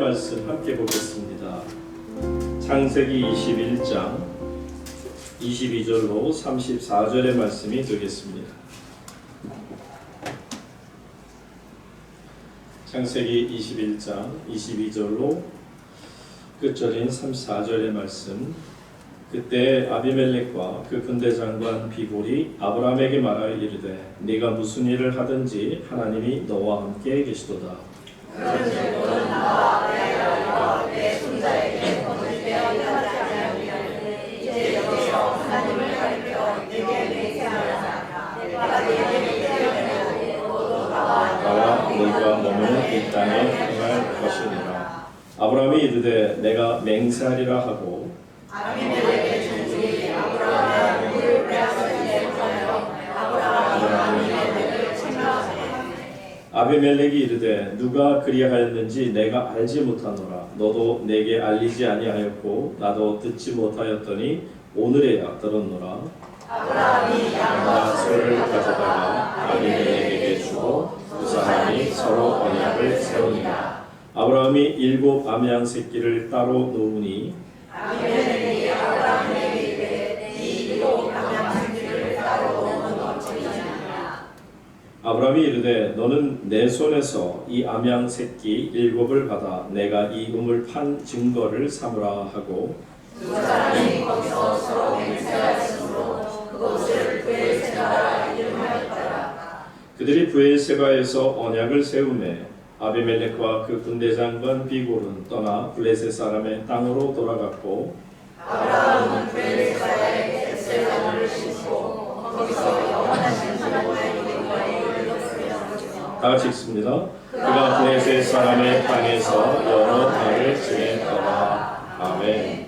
말씀 함께 보겠습니다. 창세기 21장 22절로 34절의 말씀이 되겠습니다. 창세기 21장 22절로 끝절인 34절의 말씀. 그때 아비멜렉과 그 군대 장관 비골이 아브라함에게 말하여 이르되 네가 무슨 일을 하든지 하나님이 너와 함께 계시도다. 그런즉 너는 나와 내 아들과 내 손자에게 거짓되어 일하지 아니하리니 이제 여기서 하나님을 가리켜 내게 맹세하라. 내가 네게 맹세하되 너도 나와 너희가 머무는 이 땅에 행할 것이니라. 아브라함이 이르되 내가 맹세하리라 하고 아비멜렉의 종들이 아브라함의 물을 빼앗으려 하여 아브라함이 아비멜렉을 책망하되 아비멜렉이 이르되 누가 그리하였는지 내가 알지 못하노라. 너도 내게 알리지 아니하였고 나도 듣지 못하였더니 오늘에야 들었노라. 아브라함이 양과 소를 가져다가 아비멜렉에게 주고 두 사람이 서로 언약을 세우니라. 아브라함이 7 암양 새끼를 따로 놓으니 아비멜렉이 아브라함에게 이르되 이 7 암양 새끼를 따로 놓은 어찌하냐. 아브라함이 이르되 너는 내 손에서 이 암양 새끼 7을 받아 내가 이 우물 판 증거를 삼으라 하고 두 사람이 거기서 서로 맹세하였으므로 그곳을 브엘세바라 이름하였더라. 그들이 브엘세바에서 언약을 세우매 아비멜렉과 그 군대 장관 비골은 떠나 블레셋 사람의 땅으로 돌아갔고 아브라함은 브엘세바에 벳셀나무를 심고 거기서 영원하신 하나님의 이름과 이름을 쓰였으며 다 같이 읽습니다. 그가 블레셋 사람의 땅에서 여러 달을 지냈더라. 아멘.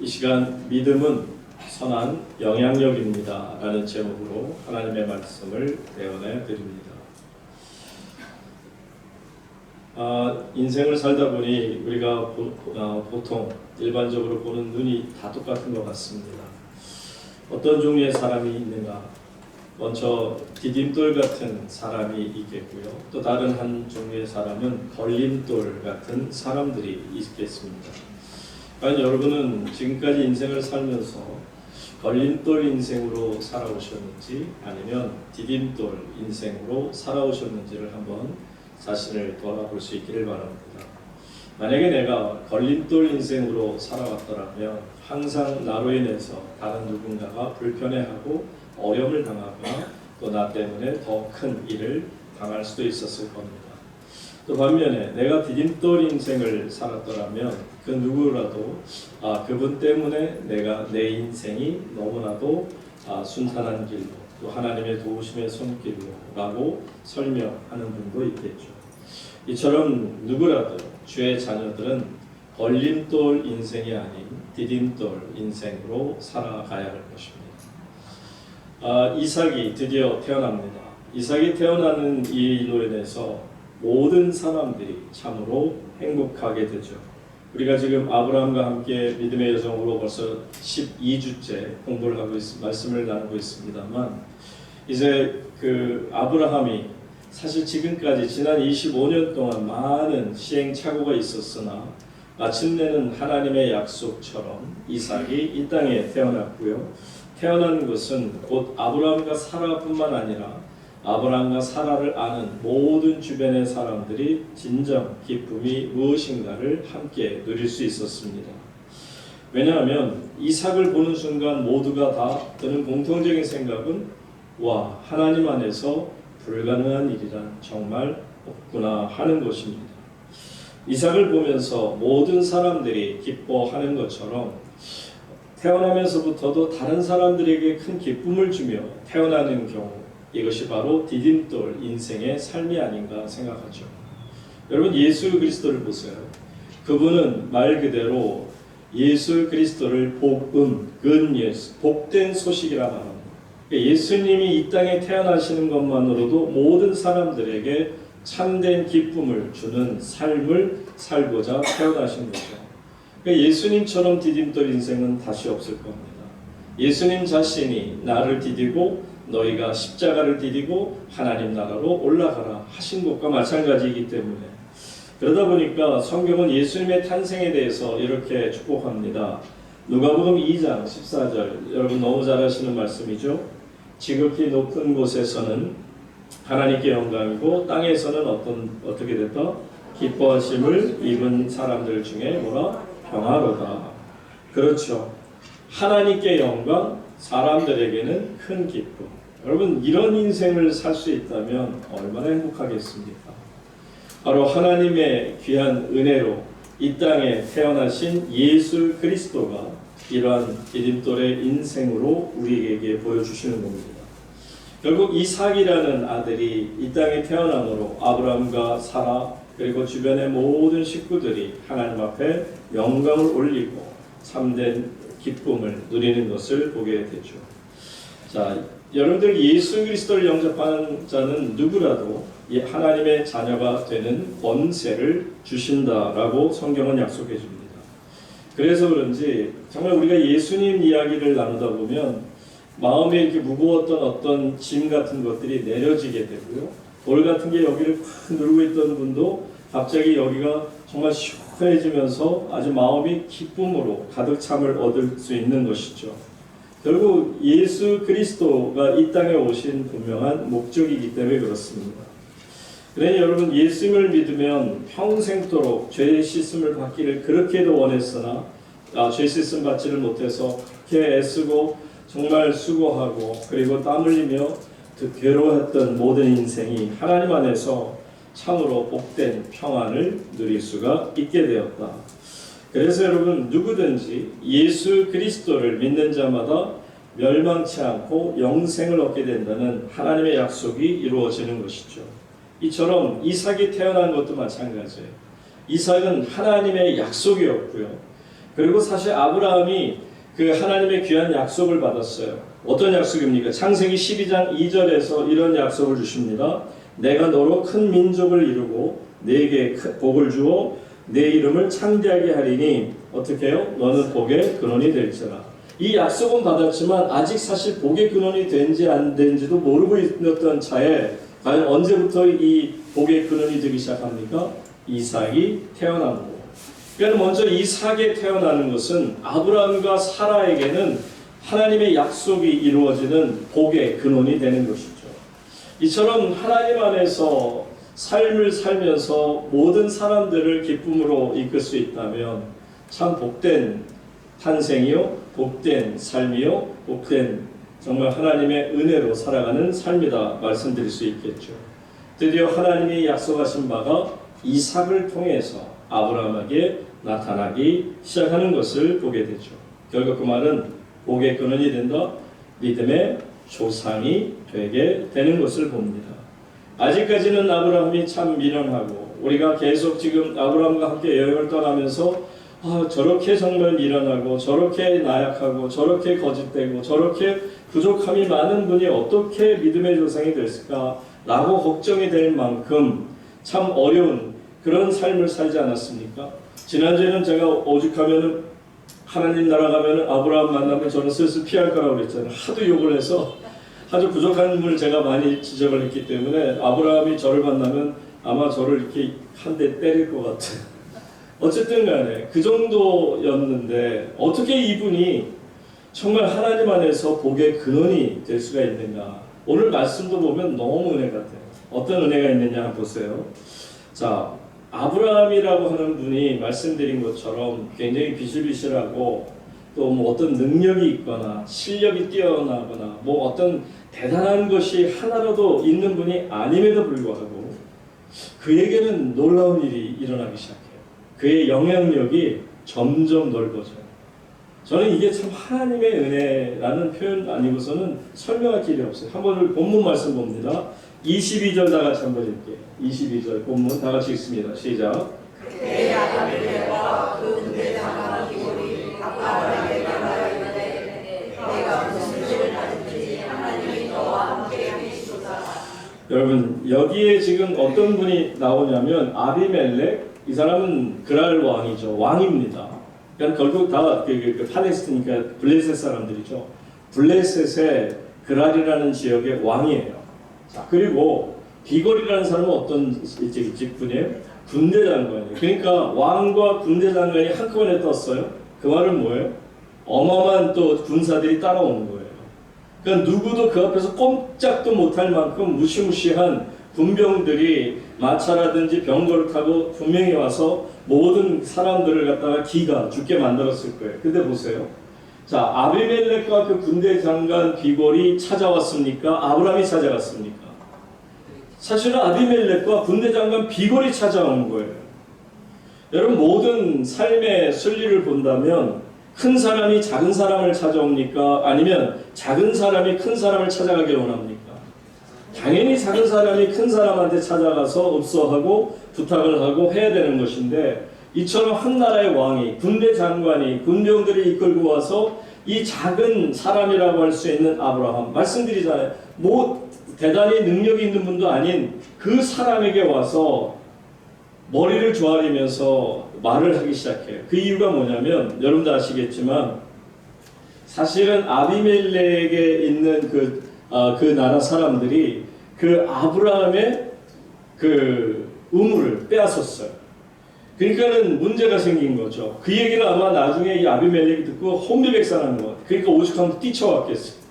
이 시간 믿음은 선한 영향력입니다 라는 제목으로 하나님의 말씀을 배워내 드립니다. 인생을 살다 보니 우리가 보통 일반적으로 보는 눈이 다 똑같은 것 같습니다. 어떤 종류의 사람이 있는가? 먼저 디딤돌 같은 사람이 있겠고요. 또 다른 한 종류의 사람은 걸림돌 같은 사람들이 있겠습니다. 과연 여러분은 지금까지 인생을 살면서 걸림돌 인생으로 살아오셨는지 아니면 디딤돌 인생으로 살아오셨는지를 한번 자신을 돌아볼 수 있기를 바랍니다. 만약에 내가 걸림돌 인생으로 살아왔더라면 항상 나로 인해서 다른 누군가가 불편해하고 어려움을 당하거나 또 나 때문에 더 큰 일을 당할 수도 있었을 겁니다. 또 반면에 내가 디딤돌 인생을 살았더라면 그 누구라도 그분 때문에 내가 내 인생이 너무나도 순탄한 길로 또 하나님의 도우심의 손길로 라고 설명하는 분도 있겠죠. 이처럼 누구라도 주의 자녀들은 걸림돌 인생이 아닌 디딤돌 인생으로 살아가야 할 것입니다. 이삭이 드디어 태어납니다. 이삭이 태어나는 일로 인해서 모든 사람들이 참으로 행복하게 되죠. 우리가 지금 아브라함과 함께 믿음의 여정으로 벌써 12주째 공부를 하고 말씀을 나누고 있습니다만 이제 그 아브라함이 사실 지금까지 지난 25년 동안 많은 시행착오가 있었으나 마침내는 하나님의 약속처럼 이삭이 이 땅에 태어났고요. 태어난 것은 곧 아브라함과 사라뿐만 아니라 아브라함과 사라를 아는 모든 주변의 사람들이 진정 기쁨이 무엇인가를 함께 누릴 수 있었습니다. 왜냐하면 이삭을 보는 순간 모두가 다 드는 공통적인 생각은 와, 하나님 안에서 불가능한 일이란 정말 없구나 하는 것입니다. 이삭을 보면서 모든 사람들이 기뻐하는 것처럼 태어나면서부터도 다른 사람들에게 큰 기쁨을 주며 태어나는 경우 이것이 바로 디딤돌 인생의 삶이 아닌가 생각하죠. 여러분 예수 그리스도를 보세요. 그분은 말 그대로 예수 그리스도를 복음, good news, 복된 소식이라 말합니다. 예수님이 이 땅에 태어나시는 것만으로도 모든 사람들에게 참된 기쁨을 주는 삶을 살고자 태어나신 거죠. 예수님처럼 디딤돌 인생은 다시 없을 겁니다. 예수님 자신이 나를 디디고 너희가 십자가를 디디고 하나님 나라로 올라가라 하신 것과 마찬가지이기 때문에 그러다 보니까 성경은 예수님의 탄생에 대해서 이렇게 축복합니다. 누가복음 2장 14절, 여러분 너무 잘 아시는 말씀이죠. 지극히 높은 곳에서는 하나님께 영광이고 땅에서는 어떻게 됐다? 기뻐하심을 입은 사람들 중에 뭐라? 평화로다. 그렇죠. 하나님께 영광, 사람들에게는 큰 기쁨. 여러분 이런 인생을 살 수 있다면 얼마나 행복하겠습니까? 바로 하나님의 귀한 은혜로 이 땅에 태어나신 예수 그리스도가 이러한 디딤돌의 인생으로 우리에게 보여주시는 겁니다. 결국 이삭이라는 아들이 이 땅에 태어남으로 아브라함과 사라 그리고 주변의 모든 식구들이 하나님 앞에 영광을 올리고 참된 기쁨을 누리는 것을 보게 되죠. 자, 여러분들 예수 그리스도를 영접하는 자는 누구라도 하나님의 자녀가 되는 권세를 주신다라고 성경은 약속해 줍니다. 그래서 그런지 정말 우리가 예수님 이야기를 나누다 보면 마음에 이렇게 무거웠던 어떤 짐 같은 것들이 내려지게 되고요. 돌 같은 게 여기를 팍 누르고 있던 분도 갑자기 여기가 정말 시원해지면서 아주 마음이 기쁨으로 가득 참을 얻을 수 있는 것이죠. 결국 예수 그리스도가 이 땅에 오신 분명한 목적이기 때문에 그렇습니다. 그러니 여러분 예수님을 믿으면 평생도록 죄의 씻음을 받기를 그렇게도 원했으나 죄 씻음 받지를 못해서 그렇게 애쓰고 정말 수고하고 그리고 땀 흘리며 괴로웠던 모든 인생이 하나님 안에서 참으로 복된 평안을 누릴 수가 있게 되었다. 그래서 여러분 누구든지 예수 그리스도를 믿는 자마다 멸망치 않고 영생을 얻게 된다는 하나님의 약속이 이루어지는 것이죠. 이처럼 이삭이 태어난 것도 마찬가지예요. 이삭은 하나님의 약속이었고요. 그리고 사실 아브라함이 그 하나님의 귀한 약속을 받았어요. 어떤 약속입니까? 창세기 12장 2절에서 이런 약속을 주십니다. 내가 너로 큰 민족을 이루고 네게 복을 주어 내 이름을 창대하게 하리니 어떻게 해요? 너는 복의 근원이 될지라. 이 약속은 받았지만 아직 사실 복의 근원이 된지 안 된지도 모르고 있었던 차에 과연 언제부터 이 복의 근원이 되기 시작합니까? 이삭이 태어난 거. 그러니까 먼저 이삭이 태어나는 것은 아브라함과 사라에게는 하나님의 약속이 이루어지는 복의 근원이 되는 것이죠. 이처럼 하나님 안에서 삶을 살면서 모든 사람들을 기쁨으로 이끌 수 있다면 참 복된 탄생이요, 복된 삶이요, 복된 정말 하나님의 은혜로 살아가는 삶이다 말씀드릴 수 있겠죠. 드디어 하나님이 약속하신 바가 이삭을 통해서 아브라함에게 나타나기 시작하는 것을 보게 되죠. 결국 그 말은 복의 근원이 된다, 믿음의 조상이 되게 되는 것을 봅니다. 아직까지는 아브라함이 참 미련하고 우리가 계속 지금 아브라함과 함께 여행을 떠나면서 저렇게 정말 미련하고 저렇게 나약하고 저렇게 거짓되고 저렇게 부족함이 많은 분이 어떻게 믿음의 조상이 됐을까 라고 걱정이 될 만큼 참 어려운 그런 삶을 살지 않았습니까? 지난주에는 제가 오죽하면은 하나님 나라 가면은 아브라함 만나면 저는 슬슬 피할 거라고 그랬잖아요. 하도 욕을 해서 아주 부족한 분을 제가 많이 지적을 했기 때문에 아브라함이 저를 만나면 아마 저를 이렇게 한 대 때릴 것 같아요. 어쨌든 간에 그 정도였는데 어떻게 이분이 정말 하나님 안에서 복의 근원이 될 수가 있는가. 오늘 말씀도 보면 너무 은혜 같아요. 어떤 은혜가 있느냐 한번 보세요. 자, 아브라함이라고 하는 분이 말씀드린 것처럼 굉장히 비실비실하고 또 뭐 어떤 능력이 있거나 실력이 뛰어나거나 뭐 어떤 대단한 것이 하나라도 있는 분이 아님에도 불구하고 그에게는 놀라운 일이 일어나기 시작해요. 그의 영향력이 점점 넓어져요. 저는 이게 참 하나님의 은혜라는 표현 아니고서는 설명할 길이 없어요. 한번 본문 말씀 봅니다. 22절 다 같이 한번 읽게요. 22절 본문 다 같이 읽습니다. 시작. 내 아들과 그 군대 장관 기골이 아브라함에게 말하였는데 내가 무슨 일을 하든지 하나님이 너와 함께 하시도다. 여러분 여기에 지금 어떤 분이 나오냐면 아비멜렉, 이 사람은 그랄 왕이죠. 왕입니다. 그러니까 결국 다 팔레스티니까 블레셋 사람들이죠. 블레셋의 그랄이라는 지역의 왕이에요. 자, 그리고 비골이라는 사람은 어떤 직분이에요? 군대 장관이에요. 그러니까 왕과 군대 장관이 한꺼번에 떴어요. 그 말은 뭐예요? 어마어마한 또 군사들이 따라오는 거예요. 그러니까 누구도 그 앞에서 꼼짝도 못할 만큼 무시무시한 군병들이 마차라든지 병거를 타고 분명히 와서 모든 사람들을 갖다가 기가 죽게 만들었을 거예요. 근데 보세요. 자, 아비멜렉과 그 군대 장관 비골이 찾아왔습니까? 아브라함이 찾아갔습니까? 사실은 아비멜렉과 군대 장관 비골이 찾아온 거예요. 여러분, 모든 삶의 순리를 본다면 큰 사람이 작은 사람을 찾아옵니까? 아니면 작은 사람이 큰 사람을 찾아가길 원합니까? 당연히 작은 사람이 큰 사람한테 찾아가서 읍소하고 부탁을 하고 해야 되는 것인데, 이처럼 한 나라의 왕이, 군대 장관이 군병들을 이끌고 와서 이 작은 사람이라고 할 수 있는 아브라함, 말씀드리잖아요. 뭐 대단히 능력이 있는 분도 아닌 그 사람에게 와서 머리를 조아리면서 말을 하기 시작해요. 그 이유가 뭐냐면, 여러분도 아시겠지만 사실은 아비멜렉에 있는 그 나라 사람들이 그 아브라함의 그 우물을 빼앗았어요. 그러니까는 문제가 생긴 거죠. 그 얘기를 아마 나중에 이 아비멜렉이 듣고 혼비백산하는 것 같아요. 그러니까 오죽하면 뛰쳐왔겠어요.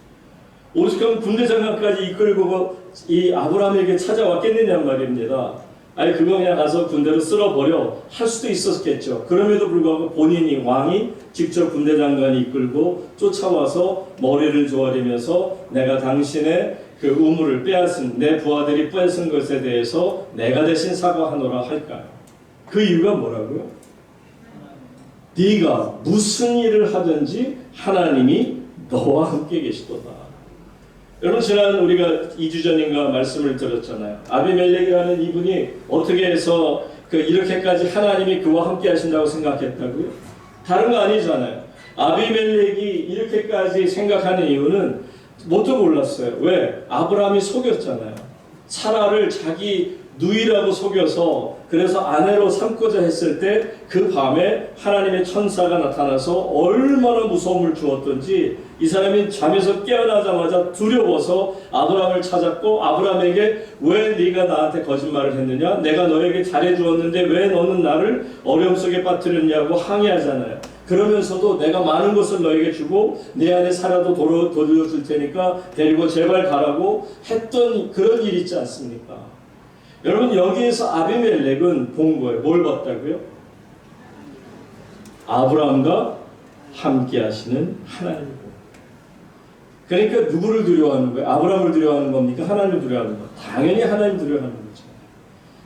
오죽하면 군대 장관까지 이끌고 이 아브라함에게 찾아왔겠느냐 말입니다. 아니, 그거 그냥 가서 군대로 쓸어버려 할 수도 있었겠죠. 그럼에도 불구하고 본인이, 왕이 직접 군대 장관이 이끌고 쫓아와서 머리를 조아리면서 내가 당신의 그 우물을 빼앗은, 내 부하들이 빼앗은 것에 대해서 내가 대신 사과하노라 할까요? 그 이유가 뭐라고요? 네가 무슨 일을 하든지 하나님이 너와 함께 계시도다. 여러분, 지난 우리가 2주 전인가 말씀을 들었잖아요. 아비멜렉이라는 이분이 어떻게 해서 이렇게까지 하나님이 그와 함께 하신다고 생각했다고요? 다른 거 아니잖아요. 아비멜렉이 이렇게까지 생각하는 이유는 뭣도 몰랐어요. 왜? 아브라함이 속였잖아요. 사라를 자기 누이라고 속여서, 그래서 아내로 삼고자 했을 때 그 밤에 하나님의 천사가 나타나서 얼마나 무서움을 주었던지 이 사람이 잠에서 깨어나자마자 두려워서 아브라함을 찾았고, 아브라함에게 왜 네가 나한테 거짓말을 했느냐? 내가 너에게 잘해주었는데 왜 너는 나를 어려움 속에 빠뜨렸냐고 항의하잖아요. 그러면서도 내가 많은 것을 너에게 주고 내 안에 사라도 돌려줄 테니까 데리고 제발 가라고 했던 그런 일이 있지 않습니까? 여러분, 여기에서 아비멜렉은 본 거예요. 뭘 봤다고요? 아브라함과 함께 하시는 하나님을. 그러니까 누구를 두려워하는 거예요? 아브라함을 두려워하는 겁니까? 하나님을 두려워하는 거예요? 당연히 하나님 두려워하는 거죠.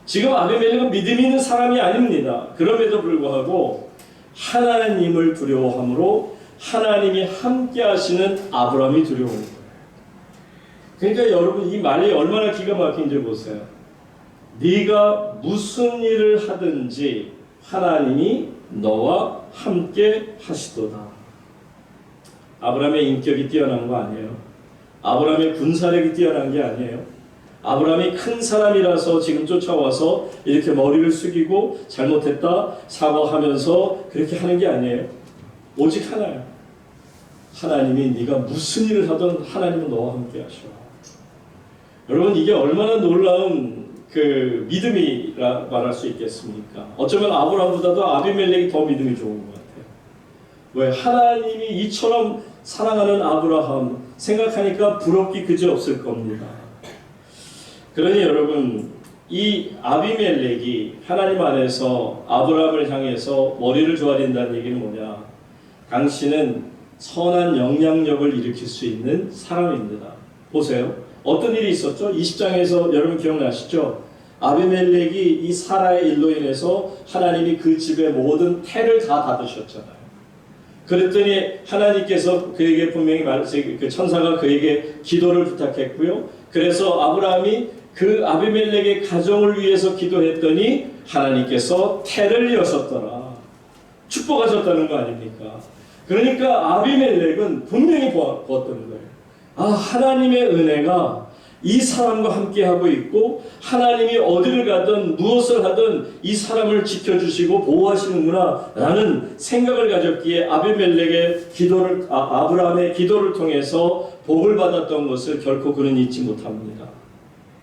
지금 아비멜렉은 믿음이 있는 사람이 아닙니다. 그럼에도 불구하고 하나님을 두려워함으로 하나님이 함께 하시는 아브라함이 두려운 거예요. 그러니까 여러분, 이 말이 얼마나 기가 막힌지 보세요. 네가 무슨 일을 하든지 하나님이 너와 함께 하시도다. 아브라함의 인격이 뛰어난 거 아니에요. 아브라함의 군사력이 뛰어난 게 아니에요. 아브라함이 큰 사람이라서 지금 쫓아와서 이렇게 머리를 숙이고 잘못했다 사과하면서 그렇게 하는 게 아니에요. 오직 하나예요. 하나님이 네가 무슨 일을 하든 하나님은 너와 함께 하셔. 여러분, 이게 얼마나 놀라운 믿음이라 말할 수 있겠습니까? 어쩌면 아브라함보다도 아비멜렉이 더 믿음이 좋은 것 같아요. 왜? 하나님이 이처럼 사랑하는 아브라함 생각하니까 부럽기 그지없을 겁니다. 그러니 여러분, 이 아비멜렉이 하나님 안에서 아브라함을 향해서 머리를 조아린다는 얘기는 뭐냐? 당신은 선한 영향력을 일으킬 수 있는 사람입니다. 보세요. 어떤 일이 있었죠? 20장에서 여러분 기억나시죠? 아비멜렉이 이 사라의 일로 인해서 하나님이 그 집의 모든 태를 다 닫으셨잖아요. 그랬더니 하나님께서 그에게 분명히 그 천사가 그에게 기도를 부탁했고요. 그래서 아브라함이 그 아비멜렉의 가정을 위해서 기도했더니 하나님께서 태를 여셨더라. 축복하셨다는 거 아닙니까? 그러니까 아비멜렉은 분명히 보았던 거예요. 아, 하나님의 은혜가 이 사람과 함께하고 있고 하나님이 어디를 가든 무엇을 하든 이 사람을 지켜주시고 보호하시는구나 라는 생각을 가졌기에 아비멜렉의 기도를 아브라함의 기도를 통해서 복을 받았던 것을 결코 그는 잊지 못합니다.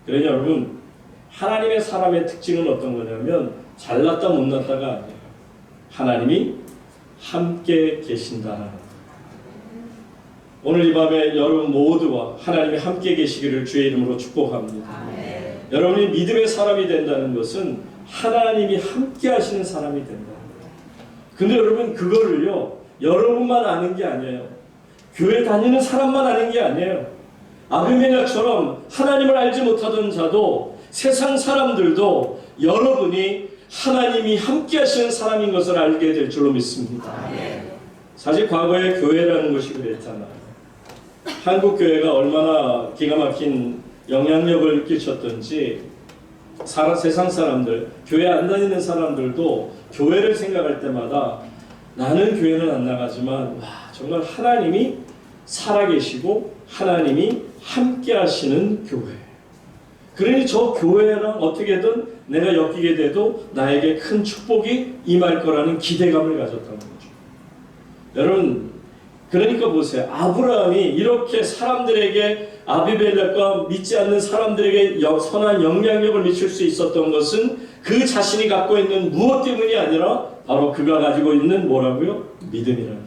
그러니 여러분, 하나님의 사람의 특징은 어떤 거냐면 잘났다 못났다가 아니에요. 하나님이 함께 계신다는 것. 오늘 이 밤에 여러분 모두와 하나님이 함께 계시기를 주의 이름으로 축복합니다. 여러분이 믿음의 사람이 된다는 것은 하나님이 함께 하시는 사람이 된다는 거예요. 근데 여러분 그거를요 여러분만 아는 게 아니에요. 교회 다니는 사람만 아는 게 아니에요. 아비멜렉처럼 하나님을 알지 못하던 자도 세상 사람들도 여러분이 하나님이 함께 하시는 사람인 것을 알게 될 줄로 믿습니다. 사실 과거에 교회라는 것이 그랬잖아요. 한국 교회가 얼마나 기가 막힌 영향력을 끼쳤던지 세상 사람들, 교회 안 다니는 사람들도 교회를 생각할 때마다 나는 교회는 안 나가지만 와, 정말 하나님이 살아계시고 하나님이 함께 하시는 교회. 그러니 저 교회랑 어떻게든 내가 엮이게 돼도 나에게 큰 축복이 임할 거라는 기대감을 가졌다는 거죠. 여러분 그러니까 보세요. 아브라함이 이렇게 사람들에게 아비멜렉과 믿지 않는 사람들에게 선한 영향력을 미칠 수 있었던 것은 그 자신이 갖고 있는 무엇 때문이 아니라 바로 그가 가지고 있는 뭐라고요? 믿음이라는 거예요.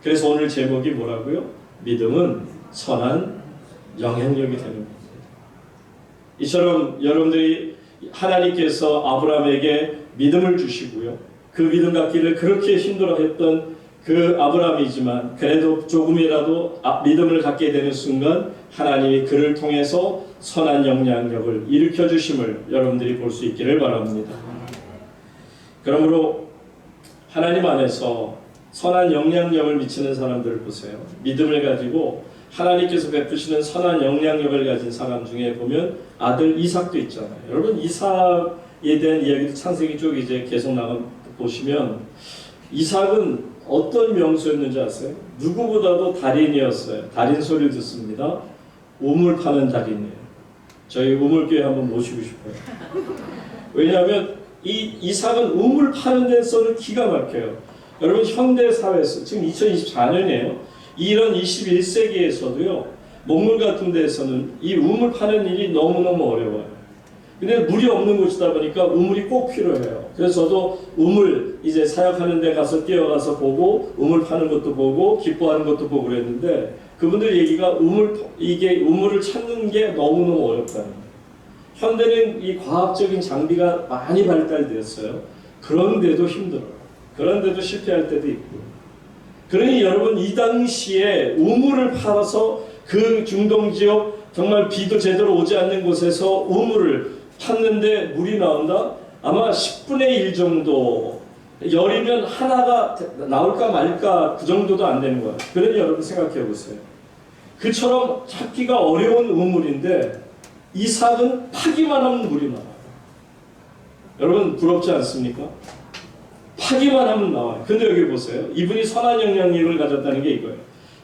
그래서 오늘 제목이 뭐라고요? 믿음은 선한 영향력이 되는 겁니다. 이처럼 여러분들이 하나님께서 아브라함에게 믿음을 주시고요. 그 믿음 갖기를 그렇게 힘들어했던 그 아브라함이지만 그래도 조금이라도 믿음을 갖게 되는 순간 하나님이 그를 통해서 선한 영향력을 일으켜 주심을 여러분들이 볼 수 있기를 바랍니다. 그러므로 하나님 안에서 선한 영향력을 미치는 사람들을 보세요. 믿음을 가지고 하나님께서 베푸시는 선한 영향력을 가진 사람 중에 보면 아들 이삭도 있잖아요. 여러분 이삭에 대한 이야기도 창세기 쪽 이제 계속 나가 보시면 이삭은 어떤 명수였는지 아세요? 누구보다도 달인이었어요. 달인 소리 듣습니다. 우물 파는 달인이에요. 저희 우물교회 한번 모시고 싶어요. 왜냐하면 이 이삭은 우물 파는 데서는 기가 막혀요. 여러분 현대 사회에서 지금 2024년이에요. 이런 21세기에서도요. 목물 같은 데에서는 이 우물 파는 일이 너무너무 어려워요. 근데 물이 없는 곳이다 보니까 우물이 꼭 필요해요. 그래서 저도 우물 이제 사역하는 데 가서 뛰어가서 보고 우물 파는 것도 보고 기뻐하는 것도 보고 그랬는데 그분들 얘기가 우물을 찾는 게 너무너무 어렵다는 거예요. 현대는 이 과학적인 장비가 많이 발달되었어요. 그런데도 힘들어요. 그런데도 실패할 때도 있고. 그러니 여러분 이 당시에 우물을 팔아서 그 중동 지역 정말 비도 제대로 오지 않는 곳에서 우물을 팠는데 물이 나온다? 아마 10분의 1 정도 열이면 하나가 나올까 말까 그 정도도 안 되는 거예요. 그러니 여러분 생각해 보세요. 그처럼 찾기가 어려운 우물인데 이삭은 파기만 하면 물이 나와요. 여러분 부럽지 않습니까? 파기만 하면 나와요. 근데 여기 보세요. 이분이 선한 영향력을 가졌다는 게 이거예요.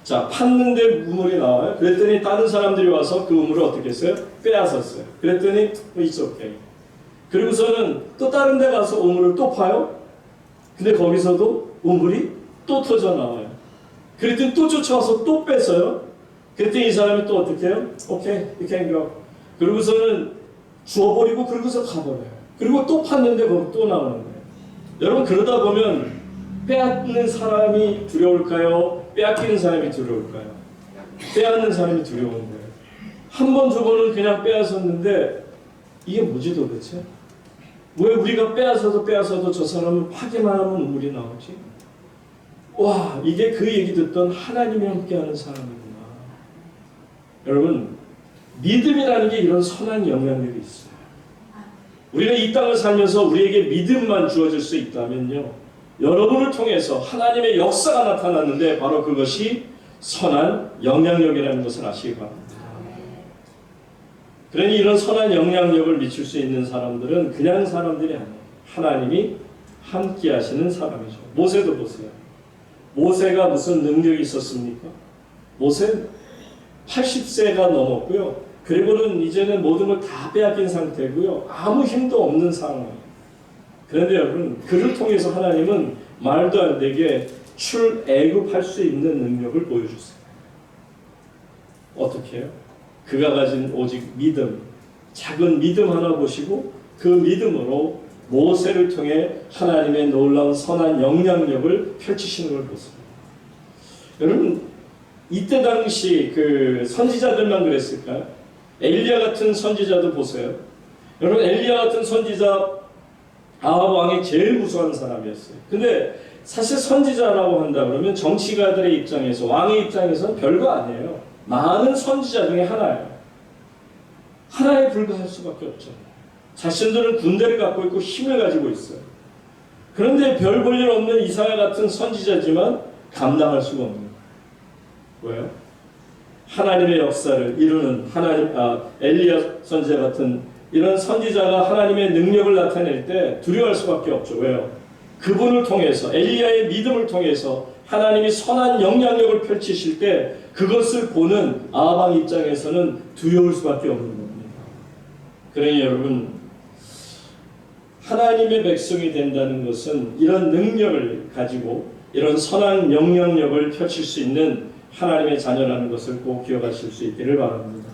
자, 팠는데 우물이 나와요. 그랬더니 다른 사람들이 와서 그 우물을 어떻게 했어요? 빼앗았어요. 그랬더니 it's okay. 그리고서는 또 다른 데 가서 우물을 또 파요. 근데 거기서도 우물이 또 터져 나와요. 그랬더니 또 쫓아와서 또 뺏어요. 그랬더니 이 사람이 또 어떻게 해요? Okay, you can go. 그리고서는 주워버리고 그러고서 가버려요. 그리고 또 팠는데 거기 또 나오는 거예요. 여러분 그러다 보면 빼앗는 사람이 두려울까요? 빼앗기는 사람이 두려울까요? 빼앗는 사람이 두려운 거예요. 한 번, 두 번은 그냥 빼앗았는데 이게 뭐지 도대체? 왜 우리가 빼앗아도 저 사람은 파기만 하면 우물이 나오지? 와, 이게 그 얘기 듣던 하나님이 함께하는 사람이구나. 여러분, 믿음이라는 게 이런 선한 영향력이 있어요. 우리가 이 땅을 살면서 우리에게 믿음만 주어질 수 있다면요. 여러분을 통해서 하나님의 역사가 나타났는데 바로 그것이 선한 영향력이라는 것을 아시기 바랍니다. 그러니 이런 선한 영향력을 미칠 수 있는 사람들은 그냥 사람들이 아니에요. 하나님이 함께 하시는 사람이죠. 모세도 보세요. 모세가 무슨 능력이 있었습니까? 모세 80세가 넘었고요. 그리고는 이제는 모든 걸 다 빼앗긴 상태고요. 아무 힘도 없는 상황이에요. 그런데 여러분 그를 통해서 하나님은 말도 안 되게 출애굽할 수 있는 능력을 보여주세요. 어떻게 해요? 그가 가진 오직 믿음, 작은 믿음 하나 보시고 그 믿음으로 모세를 통해 하나님의 놀라운 선한 영향력을 펼치시는 걸 보습니다. 여러분, 이때 당시 그 선지자들만 그랬을까요? 엘리야 같은 선지자도 보세요. 여러분, 엘리야 같은 선지자 아합 왕이 제일 무서운 사람이었어요. 근데 사실 선지자라고 한다 그러면 정치가들의 입장에서, 왕의 입장에서는 별거 아니에요. 많은 선지자 중에 하나예요. 하나에 불과할 수밖에 없죠. 자신들은 군대를 갖고 있고 힘을 가지고 있어요. 그런데 별 볼 일 없는 이사야 같은 선지자지만 감당할 수가 없는 거예요. 왜요? 하나님의 역사를 이루는 엘리야 선지자 같은 이런 선지자가 하나님의 능력을 나타낼 때 두려워할 수밖에 없죠. 왜요? 그분을 통해서, 엘리야의 믿음을 통해서 하나님이 선한 영향력을 펼치실 때 그것을 보는 아합 왕 입장에서는 두려울 수밖에 없는 겁니다. 그러니 여러분, 하나님의 백성이 된다는 것은 이런 능력을 가지고 이런 선한 영향력을 펼칠 수 있는 하나님의 자녀라는 것을 꼭 기억하실 수 있기를 바랍니다.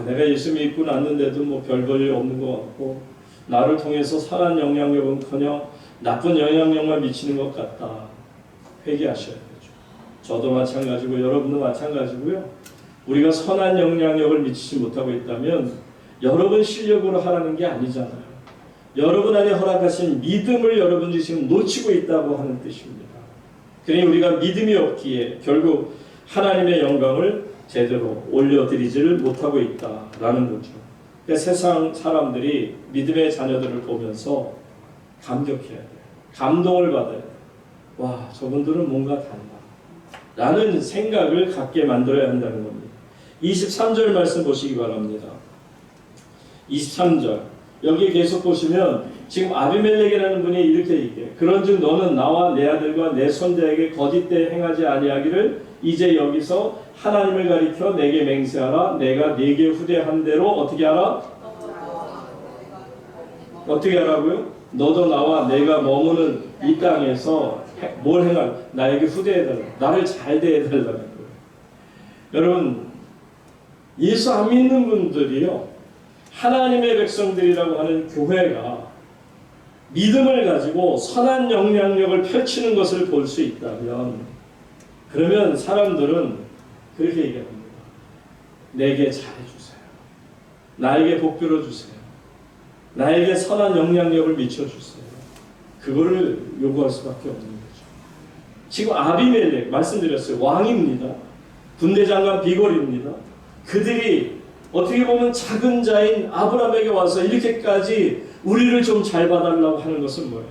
내가 예수 믿고 났는데도 뭐 별 볼 일 없는 것 같고 나를 통해서 선한 영향력은커녕 나쁜 영향력만 미치는 것 같다. 회개하셔야 되죠. 저도 마찬가지고 여러분도 마찬가지고요. 우리가 선한 영향력을 미치지 못하고 있다면 여러분 실력으로 하라는 게 아니잖아요. 여러분 안에 허락하신 믿음을 여러분들이 지금 놓치고 있다고 하는 뜻입니다. 그러니 우리가 믿음이 없기에 결국 하나님의 영광을 제대로 올려드리지를 못하고 있다라는 거죠. 그러니까 세상 사람들이 믿음의 자녀들을 보면서 감격해야 돼요. 감동을 받아야 돼요. 와, 저분들은 뭔가 다르다 라는 생각을 갖게 만들어야 한다는 겁니다. 23절 말씀 보시기 바랍니다. 23절 여기 계속 보시면 지금 아비멜렉이라는 분이 이렇게 얘기해요. 그런즉 너는 나와 내 아들과 내 손자에게 거짓되 행하지 아니하기를 이제 여기서 하나님을 가리켜 내게 맹세하라. 내가 네게 후대한 대로 어떻게 하라? 어떻게 하라고요? 너도 나와 내가 머무는 이 땅에서 뭘 행할? 나에게 후대해달라. 나를 잘 대해달라는 거예요. 여러분, 예수 안 믿는 분들이요, 하나님의 백성들이라고 하는 교회가 믿음을 가지고 선한 영향력을 펼치는 것을 볼 수 있다면, 그러면 사람들은 그렇게 얘기합니다. 내게 잘해주세요. 나에게 복 빌어주세요. 나에게 선한 영향력을 미쳐주세요. 그거를 요구할 수밖에 없는 거죠. 지금 아비멜렉 말씀드렸어요. 왕입니다. 군대 장관 비걸입니다. 그들이 어떻게 보면 작은 자인 아브라함에게 와서 이렇게까지 우리를 좀 잘 봐달라고 하는 것은 뭐예요?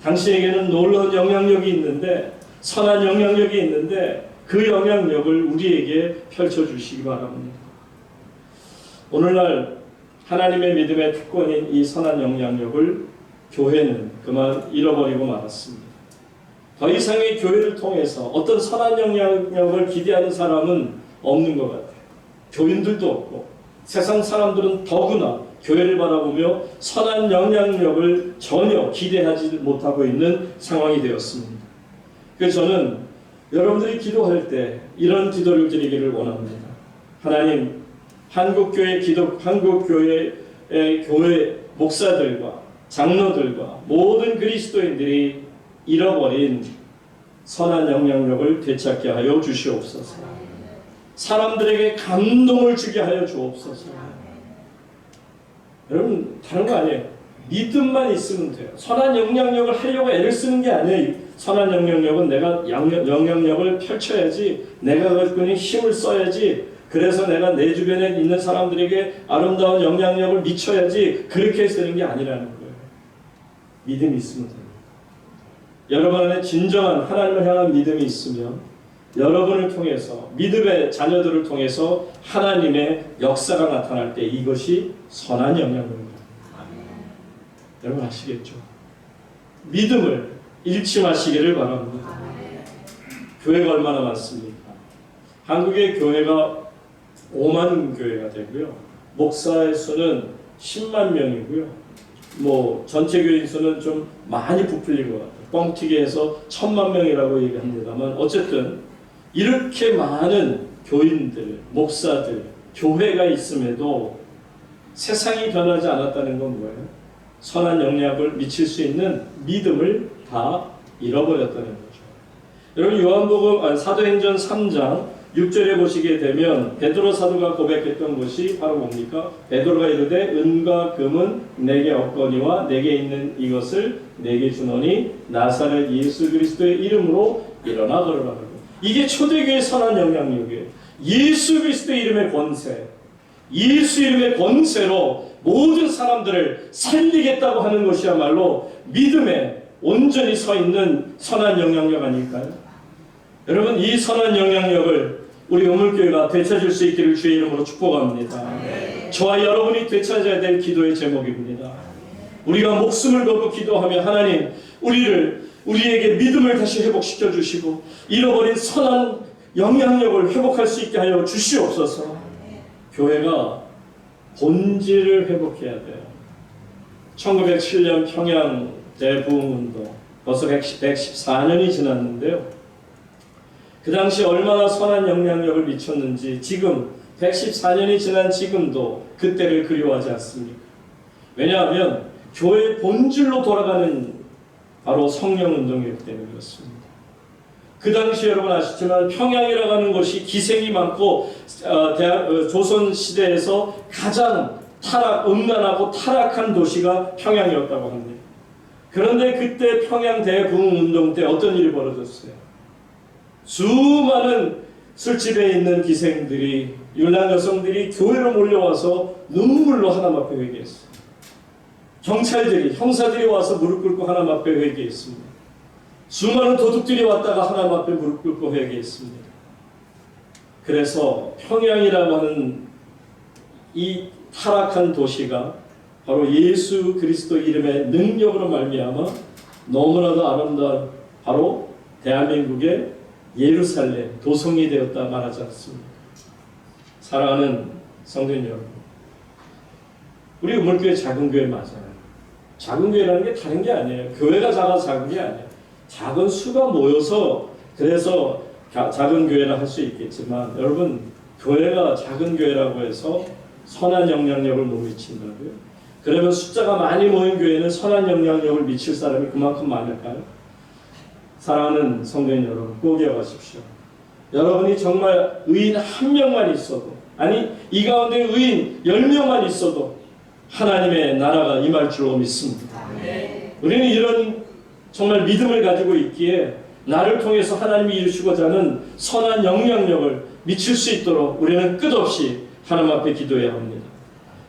당신에게는 놀라운 영향력이 있는데, 선한 영향력이 있는데 그 영향력을 우리에게 펼쳐주시기 바랍니다. 오늘날 하나님의 믿음의 특권인 이 선한 영향력을 교회는 그만 잃어버리고 말았습니다. 더 이상의 교회를 통해서 어떤 선한 영향력을 기대하는 사람은 없는 것 같아요. 교인들도 없고 세상 사람들은 더구나 교회를 바라보며 선한 영향력을 전혀 기대하지 못하고 있는 상황이 되었습니다. 그래서 저는 여러분들이 기도할 때 이런 기도를 드리기를 원합니다. 하나님, 한국교회의 교회 목사들과 장로들과 모든 그리스도인들이 잃어버린 선한 영향력을 되찾게 하여 주시옵소서. 사람들에게 감동을 주게 하여 주옵소서. 여러분, 다른 거 아니에요. 믿음만 있으면 돼요. 선한 영향력을 하려고 애를 쓰는 게 아니에요. 선한 영향력은 내가 영향력을 펼쳐야지, 내가 갖고 있는 힘을 써야지, 그래서 내가 내 주변에 있는 사람들에게 아름다운 영향력을 미쳐야지, 그렇게 쓰는 게 아니라는 거예요. 믿음이 있으면 됩니다. 여러분 안에 진정한 하나님을 향한 믿음이 있으면 여러분을 통해서, 믿음의 자녀들을 통해서 하나님의 역사가 나타날 때 이것이 선한 영향력입니다. 여러분 아시겠죠? 믿음을 잃지 마시기를 바랍니다. 교회가 얼마나 많습니까? 한국의 교회가 5만 교회가 되고요. 목사의 수는 10만 명이고요. 전체 교인 수는 좀 많이 부풀린 것 같아요. 뻥튀기 해서 1000만 명이라고 얘기합니다만, 어쨌든 이렇게 많은 교인들, 목사들, 교회가 있음에도 세상이 변하지 않았다는 건 뭐예요? 선한 영향을 미칠 수 있는 믿음을 다 잃어버렸다는 거죠. 여러분 요한복음 사도행전 3장 6절에 보시게 되면 베드로 사도가 고백했던 것이 바로 뭡니까? 베드로가 이르되 은과 금은 내게 없거니와 내게 있는 이것을 내게 주노니 나사렛 예수 그리스도의 이름으로 일어나 걸으라. 이게 초대교회의 선한 영향력이에요. 예수 그리스도의 이름의 권세, 예수 이름의 권세로 모든 사람들을 살리겠다고 하는 것이야말로 믿음에 온전히 서 있는 선한 영향력 아닐까요? 여러분 이 선한 영향력을 우리 우물교회가 되찾을 수 있기를 주의 이름으로 축복합니다. 저와 여러분이 되찾아야 될 기도의 제목입니다. 우리가 목숨을 걸고 기도하며 하나님 우리에게 믿음을 다시 회복시켜 주시고 잃어버린 선한 영향력을 회복할 수 있게 하여 주시옵소서. 교회가 본질을 회복해야 돼요. 1907년 평양 대부흥운동 벌써 114년이 지났는데요. 그 당시 얼마나 선한 영향력을 미쳤는지 지금 114년이 지난 지금도 그때를 그리워하지 않습니까? 왜냐하면 교회의 본질로 돌아가는 바로 성령운동이기 때문에 그렇습니다. 그 당시 여러분 아시지만 평양이라고 하는 곳이 기생이 많고 조선시대에서 가장 음란하고 타락한 도시가 평양이었다고 합니다. 그런데 그때 평양 대부흥운동 때 어떤 일이 벌어졌어요? 수많은 술집에 있는 기생들이 율란 여성들이 교회로 몰려와서 눈물로 하나님 앞에 회개했어요. 경찰들이 형사들이 와서 무릎 꿇고 하나님 앞에 회개했습니다. 수많은 도둑들이 왔다가 하나님 앞에 무릎 꿇고 회개했습니다. 그래서 평양이라고 하는 이 타락한 도시가 바로 예수 그리스도 이름의 능력으로 말미암아 너무나도 아름다운 바로 대한민국의 예루살렘 도성이 되었다 말하지 않습니까? 사랑하는 성도님 여러분, 우리 우물교회 작은 교회 맞아요. 작은 교회라는 게 다른 게 아니에요. 교회가 작아서 작은 게 아니에요. 작은 수가 모여서 그래서 작은 교회라 할 수 있겠지만 여러분 교회가 작은 교회라고 해서 선한 영향력을 못 미친다고요? 그러면 숫자가 많이 모인 교회는 선한 영향력을 미칠 사람이 그만큼 많을까요? 사랑하는 성도님 여러분 꼭 기억하십시오. 여러분이 정말 의인 한 명만 있어도 아니 이 가운데 의인 10명만 있어도 하나님의 나라가 임할 줄로 믿습니다. 우리는 이런 정말 믿음을 가지고 있기에 나를 통해서 하나님이 이루시고자 하는 선한 영향력을 미칠 수 있도록 우리는 끝없이 하나님 앞에 기도해야 합니다.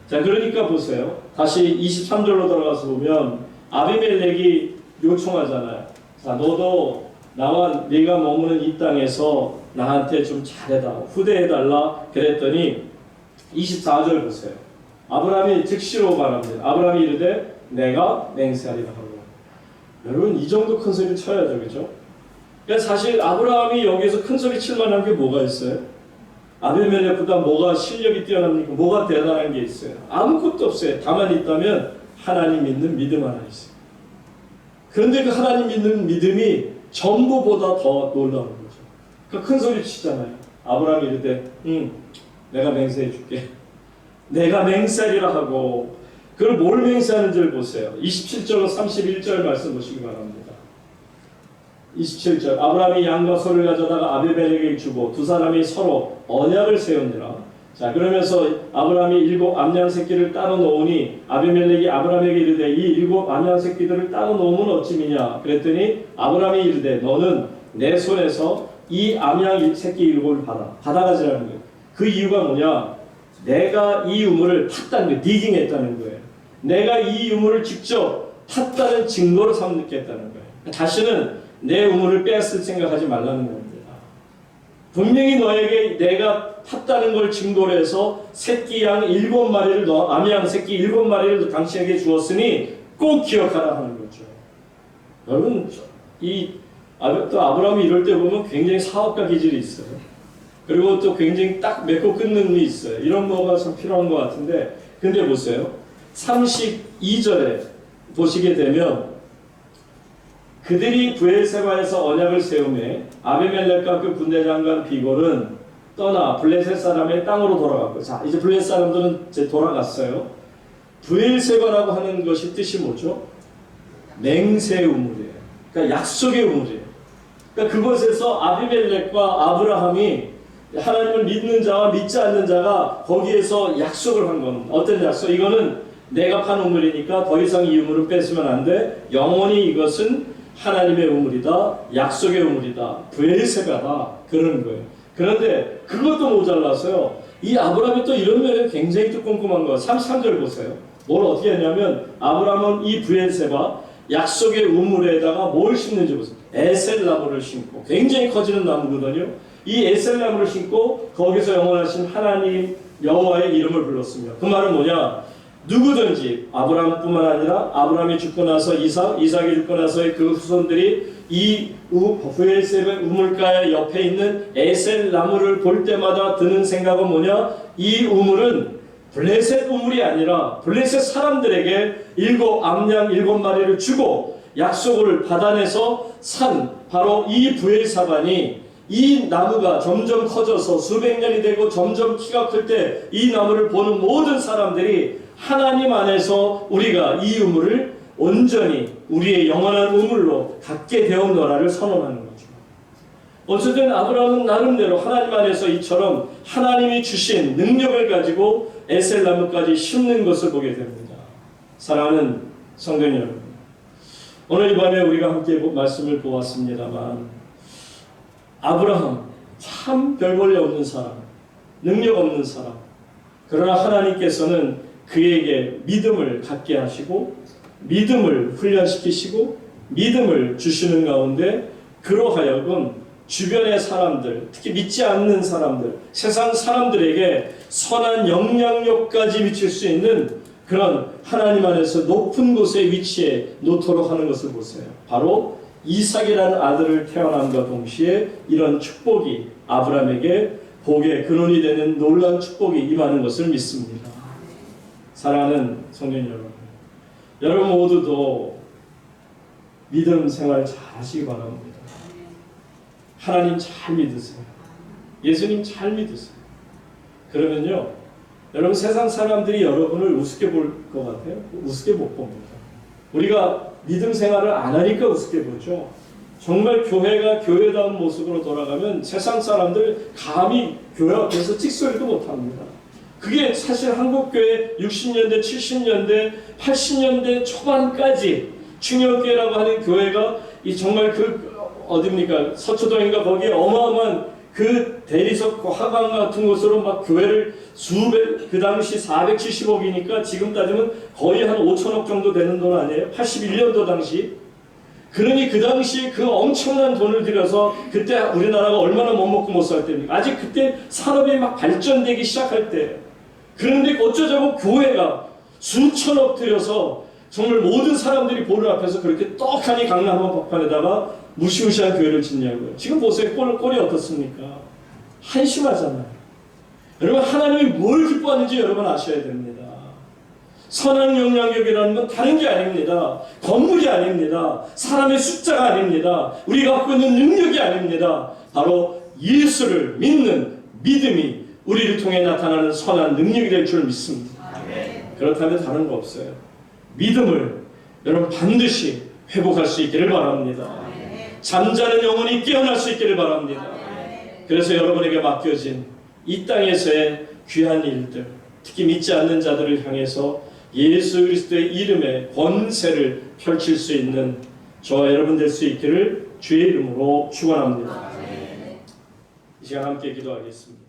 자, 그러니까 보세요. 다시 23절로 돌아가서 보면 아비멜렉이 요청하잖아요. 자, 너도 나와 네가 머무는 이 땅에서 나한테 좀 잘해다, 후대해달라 그랬더니 24절 보세요. 아브라함이 즉시로 말합니다. 아브라함이 이르되 내가 맹세하리라 하고. 여러분 이 정도 큰 소리 쳐야죠, 그죠? 그러니까 사실 아브라함이 여기서 큰 소리 칠 만한 게 뭐가 있어요? 아비멜렉보다 뭐가 실력이 뛰어납니까? 뭐가 대단한 게 있어요? 아무것도 없어요. 다만 있다면 하나님 믿는 믿음 하나 있어요. 그런데 그 하나님 믿는 믿음이 전부보다 더 놀라운 거죠. 그러니까 큰 소리 치잖아요. 아브라함이 이르되 내가 맹세해 줄게. 내가 맹세하리라 하고 그걸 뭘 맹세하는지를 보세요. 27절로 31절 말씀 보시기 바랍니다. 27절 아브라함이 양과 소를 가져다가 아비멜렉에게 주고 두 사람이 서로 언약을 세우니라. 자, 그러면서 아브라함이 7 암양 새끼를 따로 놓으니 아비멜렉이 아브라함에게 이르되 이 7 암양 새끼들을 따로 놓으면 어찌미냐 그랬더니 아브라함이 이르되 너는 내 손에서 이 암양 새끼 7을 받아가지라는 거예요. 그 이유가 뭐냐? 내가 이 우물을 팠다는 거예요. 디깅했다는 거예요. 내가 이 우물을 직접 팠다는 증거로 삼겠다는 거예요. 다시는 내 우물을 빼앗을 생각하지 말라는 겁니다. 분명히 너에게 내가 팠다는 걸 증거로 해서 새끼 양 7마리를 암양 새끼 7마리를 당신에게 주었으니 꼭 기억하라 하는 거죠. 여러분 또 아브라함이 이럴 때 보면 굉장히 사업가 기질이 있어요. 그리고 또 굉장히 딱 맺고 끊는 눈이 있어요. 이런 거가 참 필요한 것 같은데 근데 보세요. 32절에 보시게 되면 그들이 브엘세바에서 언약을 세우매 아비멜렉과 그 군대 장관 비골은 떠나 블레셋 사람의 땅으로 돌아갔고 자 이제 블레셋 사람들은 이제 돌아갔어요. 브엘세바라고 하는 것이 뜻이 뭐죠? 맹세의 우물이에요. 그러니까 약속의 우물이에요. 그러니까 그곳에서 아비멜렉과 아브라함이 하나님을 믿는 자와 믿지 않는 자가 거기에서 약속을 한 겁니다. 어떤 약속? 이거는 내가 판 우물이니까 더 이상 이 우물은 뺏으면 안 돼. 영원히 이것은 하나님의 우물이다. 약속의 우물이다. 브엘세바다. 그러는 거예요. 그런데 그것도 모자라서요. 이 아브라함이 또 이런 면에 굉장히 또 꼼꼼한 거예요. 33절 보세요. 뭘 어떻게 했냐면 아브라함은 이 브엘세바 약속의 우물에다가 뭘 심는지 보세요. 에셀나무를 심고, 굉장히 커지는 나무거든요. 이 에셀나무를 심고 거기서 영원하신 하나님 여호와의 이름을 불렀습니다. 그 말은 뭐냐? 누구든지 아브라함뿐만 아니라 아브라함이 죽고 나서 이삭이 죽고 나서의 그 후손들이 이 브엘세바 우물가 옆에 있는 에셀나무를 볼 때마다 드는 생각은 뭐냐? 이 우물은 블레셋 우물이 아니라 블레셋 사람들에게 암양 7마리를 주고 약속을 받아내서 산 바로 이 브엘사반이 이 나무가 점점 커져서 수백 년이 되고 점점 키가 클 때 이 나무를 보는 모든 사람들이 하나님 안에서 우리가 이 우물을 온전히 우리의 영원한 우물로 갖게 되었노라를 선언하는 거죠. 어쨌든 아브라함은 나름대로 하나님 안에서 이처럼 하나님이 주신 능력을 가지고 에셀나무까지 심는 것을 보게 됩니다. 사랑하는 성도 여러분, 오늘 이 밤에 우리가 함께 말씀을 보았습니다만 아브라함 참 별 볼일 없는 사람, 능력 없는 사람, 그러나 하나님께서는 그에게 믿음을 갖게 하시고 믿음을 훈련시키시고 믿음을 주시는 가운데 그로 하여금 주변의 사람들, 특히 믿지 않는 사람들, 세상 사람들에게 선한 영향력까지 미칠 수 있는 그런 하나님 안에서 높은 곳에 위치해 놓도록 하는 것을 보세요. 바로 이삭이라는 아들을 태어남과 동시에 이런 축복이 아브라함에게 복의 근원이 되는 놀라운 축복이 임하는 것을 믿습니다. 사랑하는 성도 여러분, 여러분 모두도 믿음 생활 잘 하시기 바랍니다. 하나님 잘 믿으세요. 예수님 잘 믿으세요. 그러면요, 여러분 세상 사람들이 여러분을 우습게 볼 것 같아요? 우습게 못 봅니다. 우리가 믿음 생활을 안 하니까 우습게 보죠. 정말 교회가 교회다운 모습으로 돌아가면 세상 사람들 감히 교회 앞에서 찍소리도 못합니다. 그게 사실 한국교회 60년대, 70년대, 80년대 초반까지 충영교회라고 하는 교회가 이 정말 어딥니까? 서초동인가 거기에 어마어마한 그 대리석 화강 같은 곳으로 막 교회를 그 당시 470억이니까 지금 따지면 거의 한 5천억 정도 되는 돈 아니에요? 81년도 당시. 그러니 그 당시에 그 엄청난 돈을 들여서 그때 우리나라가 얼마나 못 먹고 못 살 때입니까? 아직 그때 산업이 막 발전되기 시작할 때예요. 그런데 어쩌자고 교회가 수천억 들여서 정말 모든 사람들이 보는 앞에서 그렇게 떡하니 강남 한복판에다가 무시무시한 교회를 짓냐고요. 지금 보세요. 꼴이 어떻습니까? 한심하잖아요. 여러분 하나님이 뭘 기뻐하는지 여러분 아셔야 됩니다. 선한 영향력이라는 건 다른 게 아닙니다. 건물이 아닙니다. 사람의 숫자가 아닙니다. 우리가 갖고 있는 능력이 아닙니다. 바로 예수를 믿는 믿음이 우리를 통해 나타나는 선한 능력이 될 줄 믿습니다. 그렇다면 다른 거 없어요. 믿음을 여러분 반드시 회복할 수 있기를 바랍니다. 잠자는 영혼이 깨어날 수 있기를 바랍니다. 그래서 여러분에게 맡겨진 이 땅에서의 귀한 일들, 특히 믿지 않는 자들을 향해서 예수 그리스도의 이름의 권세를 펼칠 수 있는 저와 여러분 될 수 있기를 주의 이름으로 축원합니다. 이 시간 함께 기도하겠습니다.